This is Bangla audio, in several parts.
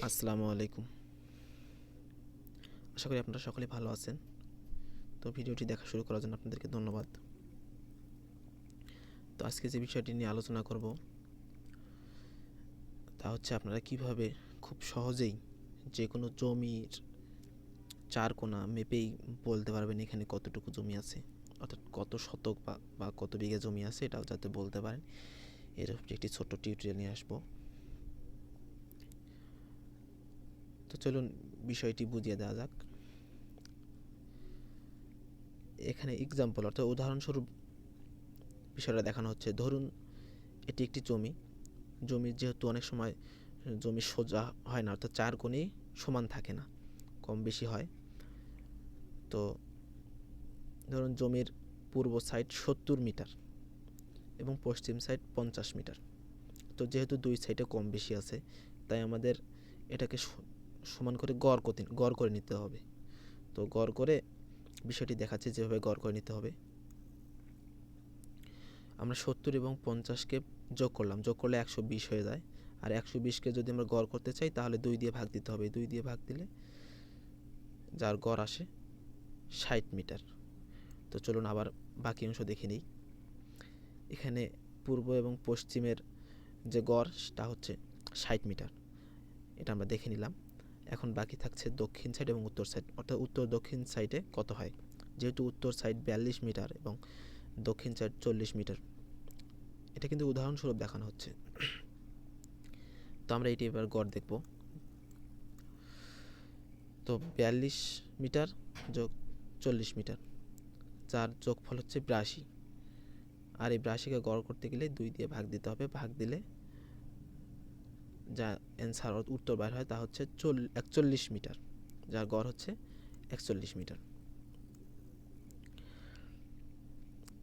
আসসালামু আলাইকুম। আশা করি আপনারা সকলেই ভালো আছেন। তো ভিডিওটি দেখা শুরু করার জন্য আপনাদেরকে ধন্যবাদ। তো আজকে যে বিষয়টি নিয়ে আলোচনা করব তা হচ্ছে আপনারা কিভাবে খুব সহজেই যে কোনো জমির চার কোণা মেপেই বলতে পারবেন এখানে কতটুকু জমি আছে, অর্থাৎ কত শতক বা কত বিঘা জমি আছে এটাও যাতে বলতে পারেন, এর উপরে একটি ছোট্ট টিউটোরিয়াল নিয়ে আসবো। তো চলুন বিষয়টি বুঝিয়ে দেওয়া যাক। এখানে এক্সাম্পল অর্থাৎ উদাহরণস্বরূপ বিষয়টা দেখানো হচ্ছে। ধরুন এটি একটি জমির যেহেতু অনেক সময় জমি সোজা হয় না, অর্থাৎ চার কোণেই সমান থাকে না, কম বেশি হয়। তো ধরুন জমির পূর্ব সাইড 70 মিটার এবং পশ্চিম সাইড 50 মিটার। তো যেহেতু দুই সাইডে কম বেশি আছে, তাই আমাদের এটাকে সমান করে গড় করে নিতে হবে। তো গড় করে বিষয়টি দেখাচ্ছে যেভাবে গড় করে নিতে হবে। আমরা 70 এবং 50কে যোগ করলে 120 হয়ে যায়। আর 120কে যদি আমরা গড় করতে চাই তাহলে 2 দিয়ে ভাগ দিতে হবে। 2 দিয়ে ভাগ দিলে যার গড় আসে 60 মিটার। তো চলুন আবার বাকি অংশ দেখে নিই। এখানে পূর্ব এবং পশ্চিমের যে গড় সেটা হচ্ছে 60 মিটার, এটা আমরা দেখে নিলাম। এখন বাকি থাকছে দক্ষিণ সাইড এবং উত্তর সাইড, অর্থাৎ উত্তর দক্ষিণ সাইডে কত হয়। যেহেতু উত্তর সাইড 42 মিটার এবং দক্ষিণ সাইড 40 মিটার, এটা কিন্তু উদাহরণস্বরূপ দেখানো হচ্ছে। তো আমরা এটি এবার গড় দেখব। তো 42 মিটার যোগ 40 মিটার, যার যোগফল হচ্ছে 82। আর এই 82কে গড় করতে গেলে 2 দিয়ে ভাগ দিতে হবে। ভাগ দিলে যা অ্যান্সার উত্তর বের হয় তা হচ্ছে 41 মিটার, যার গড় হচ্ছে 41 মিটার।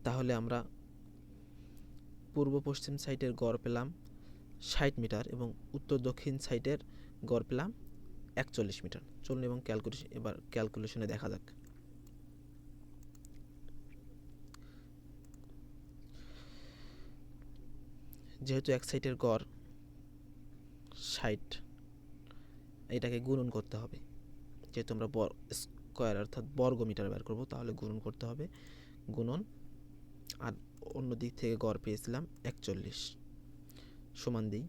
তাহলে আমরা পূর্ব পশ্চিম সাইডের গড় পেলাম 60 মিটার এবং উত্তর দক্ষিণ সাইডের গড় পেলাম 41 মিটার। চলুন এবং ক্যালকুলেশনে দেখা যাক। যেহেতু এক সাইডের গড় 60, এটাকে গুণন করতে হবে। যেহেতু আমরা স্কোয়ার অর্থাৎ বর্গ মিটার বের করব, তাহলে গুণন করতে হবে। গুণন আর অন্য দিক থেকে গড় পেয়েছিলাম 41, সমান দিই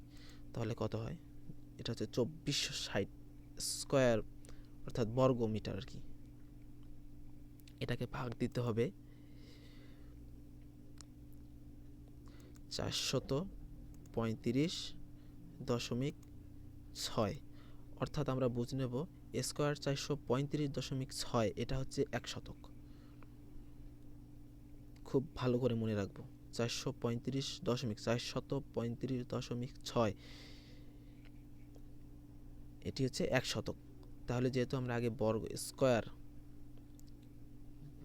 তাহলে কত হয়। এটা হচ্ছে 2460 স্কোয়ার অর্থাৎ বর্গ মিটার আর কি। এটাকে ভাগ দিতে হবে 435.6, অর্থাৎ আমরা বুঝে নেব স্কোয়ার 435.6 এটা হচ্ছে 1 শতক। খুব ভালো করে মনে রাখবো, 435.6 এটি হচ্ছে 1 শতক। তাহলে যেহেতু আমরা আগে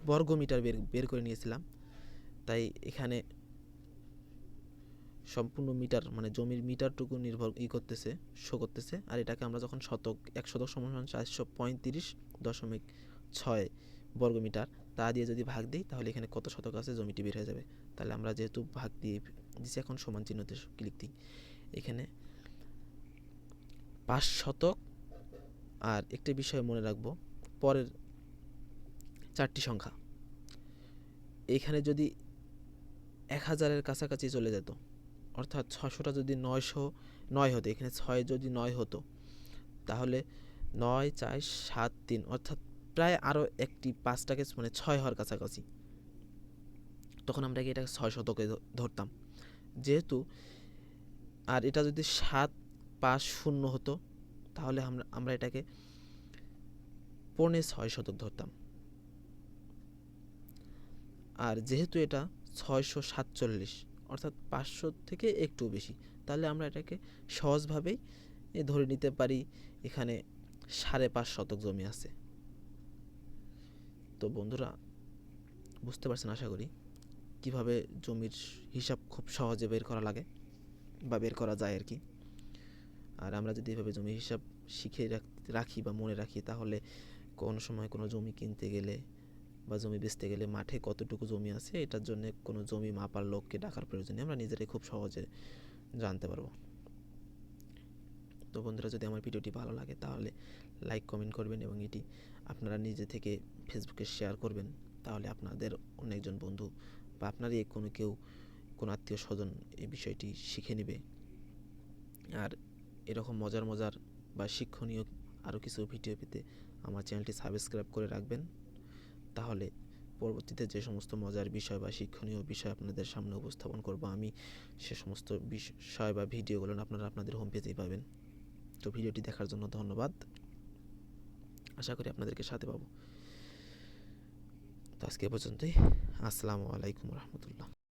বর্গ মিটার বের করে নিয়েছিলাম, তাই এখানে সম্পূর্ণ মিটার মানে জমির মিটারটুকু শো করতেছে। আর এটাকে আমরা যখন এক শতক সমান 435.6 বর্গ মিটার তা দিয়ে যদি ভাগ দিই, তাহলে এখানে কত শতক আছে জমিটি বের হয়ে যাবে। তাহলে আমরা যেহেতু ভাগ দিয়ে দিচ্ছি, এখন সমান চিহ্নতে ক্লিক দিই। এখানে 5 শতক। আর একটি বিষয় মনে রাখবো, পরের 4টি সংখ্যা এখানে যদি 1000-এর কাছাকাছি চলে যেত, অর্থাৎ 600টা যদি 909 হতো, এখানে 6 যদি 9 হতো, তাহলে 9 4 7 3 অর্থাৎ প্রায় আরও একটি 5টাকে মানে 6 হওয়ার কাছাকাছি, তখন আমরা এটাকে 6 শতকে ধরতাম। যেহেতু আর এটা যদি 750 হতো, তাহলে আমরা এটাকে 6.25 শতক ধরতাম। আর যেহেতু এটা 647 অর্থাৎ 500 থেকে একটু বেশি, তাহলে আমরা এটাকে সহজভাবেই ধরে নিতে পারি এখানে 5.5 শতক জমি আছে। তো বন্ধুরা বুঝতে পারছেন আশা করি কিভাবে জমির হিসাব খুব সহজে বের করা লাগে বা বের করা যায় আর কি। আর আমরা যদি এভাবে জমির হিসাব শিখে রাখি বা মনে রাখি, তাহলে কোনো সময় কোনো জমি কিনতে গেলে বা জমি বেচতে গেলে মাঠে কতটুকু জমি আছে এটার জন্য কোনো জমি মাপার লোককে ডাকার প্রয়োজন নেই, আমরা নিজেরাই খুব সহজে জানতে পারবো। তো বন্ধুরা, যদি আমার ভিডিওটি ভালো লাগে তাহলে লাইক কমেন্ট করবেন এবং এটি আপনারা নিজে থেকে ফেসবুকে শেয়ার করবেন। তাহলে আপনাদের অনেকজন বন্ধু বা আপনারই কোনো আত্মীয় স্বজন এই বিষয়টি শিখে নেবে। আর এরকম মজার বা শিক্ষণীয় আরও কিছু ভিডিও পেতে আমার চ্যানেলটি সাবস্ক্রাইব করে রাখবেন। তাহলে পরবর্তীতে যে সমস্ত মজার বিষয় বা শিক্ষণীয় বিষয় আপনাদের সামনে উপস্থাপন করব, আমি সে সমস্ত বিষয় বা ভিডিওগুলো আপনারা আপনাদের হোম পেজেই পাবেন। তো ভিডিওটি দেখার জন্য ধন্যবাদ। আশা করি আপনাদেরকে সাথে পাবো। তো আজকে এ পর্যন্তই। আসসালামু আলাইকুম রহমতুল্লাহ।